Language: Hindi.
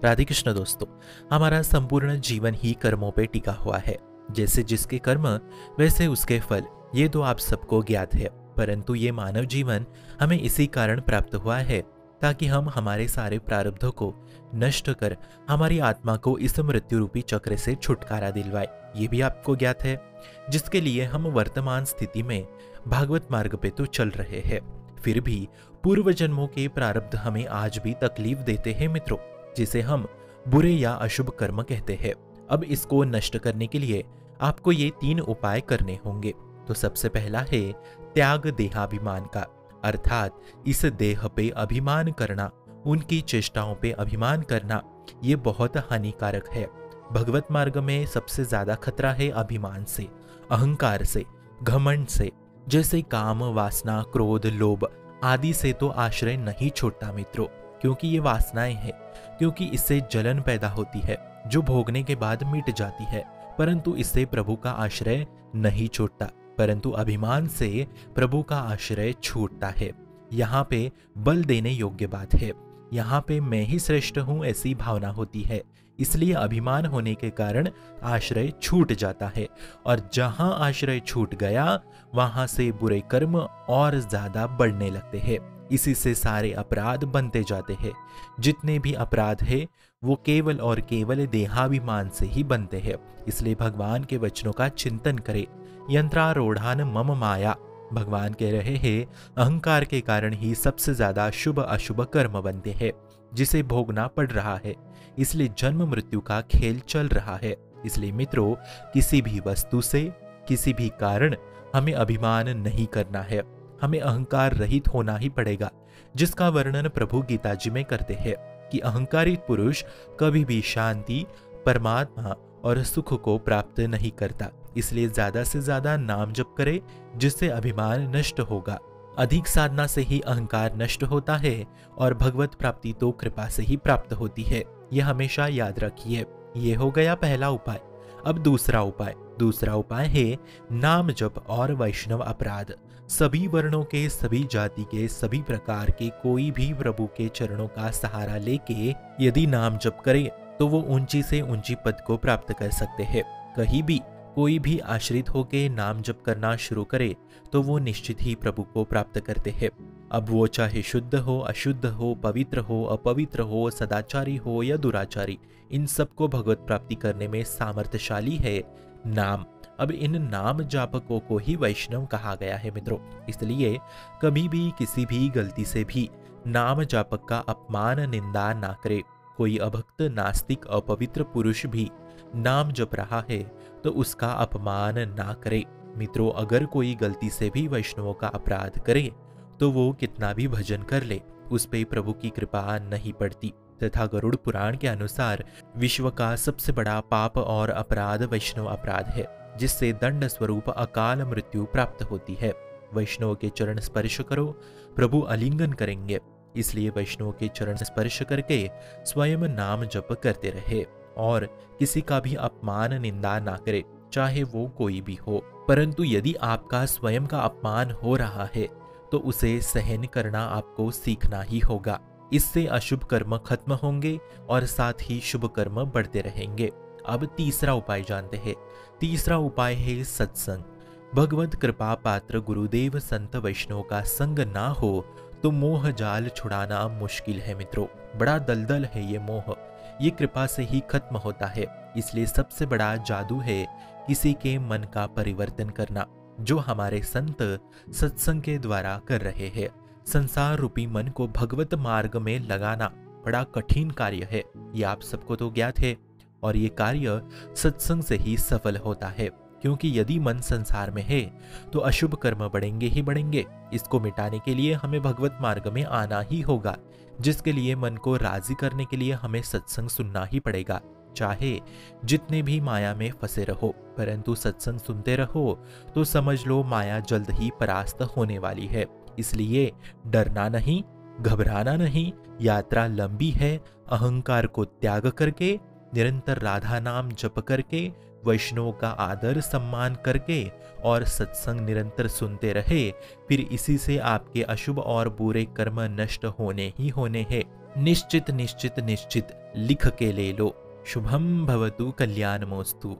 राधे कृष्ण दोस्तों। हमारा संपूर्ण जीवन ही कर्मों पे टिका हुआ है। जैसे जिसके कर्म वैसे उसके फल, ये तो आप सबको ज्ञात है। परंतु ये मानव जीवन हमें इसी कारण प्राप्त हुआ है ताकि हम हमारे सारे प्रारब्धों को नष्ट कर हमारी आत्मा को इस मृत्यु रूपी चक्र से छुटकारा दिलवाए। ये भी आपको ज्ञात है, जिसके लिए हम वर्तमान स्थिति में भागवत मार्ग पे तो चल रहे हैं। फिर भी पूर्व जन्मों के प्रारब्ध हमें आज भी तकलीफ देते हैं मित्रों, जिसे हम बुरे या अशुभ कर्म कहते हैं। अब इसको नष्ट करने के लिए आपको ये 3 उपाय करने होंगे। तो सबसे पहला है त्याग देहाभिमान का, अर्थात इस देह पे अभिमान करना, उनकी चेष्टाओं पे अभिमान करना, ये बहुत हानिकारक है। भगवत मार्ग में सबसे ज्यादा खतरा है अभिमान से, अहंकार से, घमंड से। जैसे काम, वासना, क्रोध, लोभ आदि से तो आश्रय नहीं छोड़ता मित्रों, क्योंकि ये वासनाएं हैं, क्योंकि इससे जलन पैदा होती है जो भोगने के बाद मिट जाती है। परंतु इससे प्रभु का आश्रय नहीं छूटता, परंतु अभिमान से प्रभु का आश्रय छूटता है। यहाँ पे बल देने योग्य बात है। यहाँ पे मैं ही श्रेष्ठ हूं ऐसी भावना होती है, इसलिए अभिमान होने के कारण आश्रय छूट जाता है। और जहां आश्रय छूट गया वहां से बुरे कर्म और ज्यादा बढ़ने लगते हैं। इसी से सारे अपराध बनते जाते हैं। जितने भी अपराध है वो केवल और केवल देहाभिमान से ही बनते हैं। इसलिए भगवान के वचनों का चिंतन करें। यंत्रारूढ़ान मम माया, भगवान कह रहे हैं अहंकार के कारण ही सबसे ज्यादा शुभ अशुभ कर्म बनते हैं, जिसे भोगना पड़ रहा है। इसलिए जन्म मृत्यु का खेल चल रहा है। इसलिए मित्रों, किसी भी वस्तु से, किसी भी कारण हमें अभिमान नहीं करना है। हमें अहंकार रहित होना ही पड़ेगा, जिसका वर्णन प्रभु गीता जी में करते हैं कि अहंकारित पुरुष कभी भी शांति, परमात्मा और सुख को प्राप्त नहीं करता। इसलिए ज्यादा से ज्यादा नाम जप करे, जिससे अभिमान नष्ट होगा। अधिक साधना से ही अहंकार नष्ट होता है और भगवत प्राप्ति तो कृपा से ही प्राप्त होती है। यह हमेशा याद रखिए। ये हो गया पहला उपाय। अब दूसरा उपाय है नाम जप और वैष्णव अपराध। सभी वर्णों के, सभी जाति के, सभी प्रकार के कोई भी प्रभु के चरणों का सहारा लेके यदि नाम जप करे तो वो ऊंची से ऊंची पद को प्राप्त कर सकते हैं। कहीं भी कोई भी आश्रित होके नाम जप करना शुरू करे तो वो निश्चित ही प्रभु को प्राप्त करते हैं। अब वो चाहे शुद्ध हो, अशुद्ध हो, पवित्र हो, अपवित्र हो, सदाचारी हो या दुराचारी, इन सबको भगवत प्राप्ति करने में सामर्थ्यशाली है नाम। अब इन नाम जापकों को ही वैष्णव कहा गया है मित्रों। इसलिए कभी भी किसी भी गलती से भी नाम जापक का अपमान, निंदा ना करे। कोई अभक्त, नास्तिक, अपवित्र पुरुष भी नाम जप रहा है तो उसका अपमान ना करे। मित्रों, अगर कोई गलती से भी वैष्णवों का अपराध करे तो वो कितना भी भजन कर ले, उस पे प्रभु की कृपा नहीं पड़ती। तथा गरुड़ पुराण के अनुसार विश्व का सबसे बड़ा पाप और अपराध वैष्णव अपराध है, जिससे दंड स्वरूप अकाल मृत्यु प्राप्त होती है। वैष्णव के चरण स्पर्श करो, प्रभु आलिंगन करेंगे। इसलिए वैष्णव के चरण स्पर्श करके स्वयं नाम जप करते रहे और किसी का भी अपमान, निंदा ना करे, चाहे वो कोई भी हो। परंतु यदि आपका स्वयं का अपमान हो रहा है तो उसे सहन करना आपको सीखना ही होगा। इससे अशुभ कर्म खत्म होंगे और साथ ही शुभ कर्म बढ़ते रहेंगे। अब तीसरा उपाय जानते हैं। तीसरा उपाय है सत्संग। भगवत कृपा पात्र गुरुदेव संत वैष्णव का संग ना हो तो मोह जाल छुड़ाना मुश्किल है मित्रों। बड़ा दलदल है ये मोह, ये कृपा से ही खत्म होता है। इसलिए सबसे बड़ा जादू है किसी के मन का परिवर्तन करना, जो हमारे संत सत्संग के द्वारा कर रहे हैं। संसार रूपी मन को भगवत मार्ग में लगाना बड़ा कठिन कार्य है, ये आप सबको तो ज्ञात है। और ये कार्य सत्संग से ही सफल होता है, क्योंकि यदि मन संसार में है तो अशुभ कर्म बढ़ेंगे ही बढ़ेंगे। इसको मिटाने के लिए हमें भगवत मार्ग में आना ही होगा, जिसके लिए मन को राजी करने के लिए हमें सत्संग सुनना ही पड़ेगा। चाहे जितने भी माया में फंसे रहो, परंतु सत्संग सुनते रहो तो समझ लो माया जल्द ही परास्त होने वाली है। इसलिए डरना नहीं, घबराना नहीं। यात्रा लंबी है। अहंकार को त्याग करके, निरंतर राधा नाम जप करके, वैष्णव का आदर सम्मान करके और सत्संग निरंतर सुनते रहे, फिर इसी से आपके अशुभ और बुरे कर्म नष्ट होने ही होने हैं। निश्चित निश्चित निश्चित लिख के ले लो, शुभम भवतु कल्याणमोस्तु।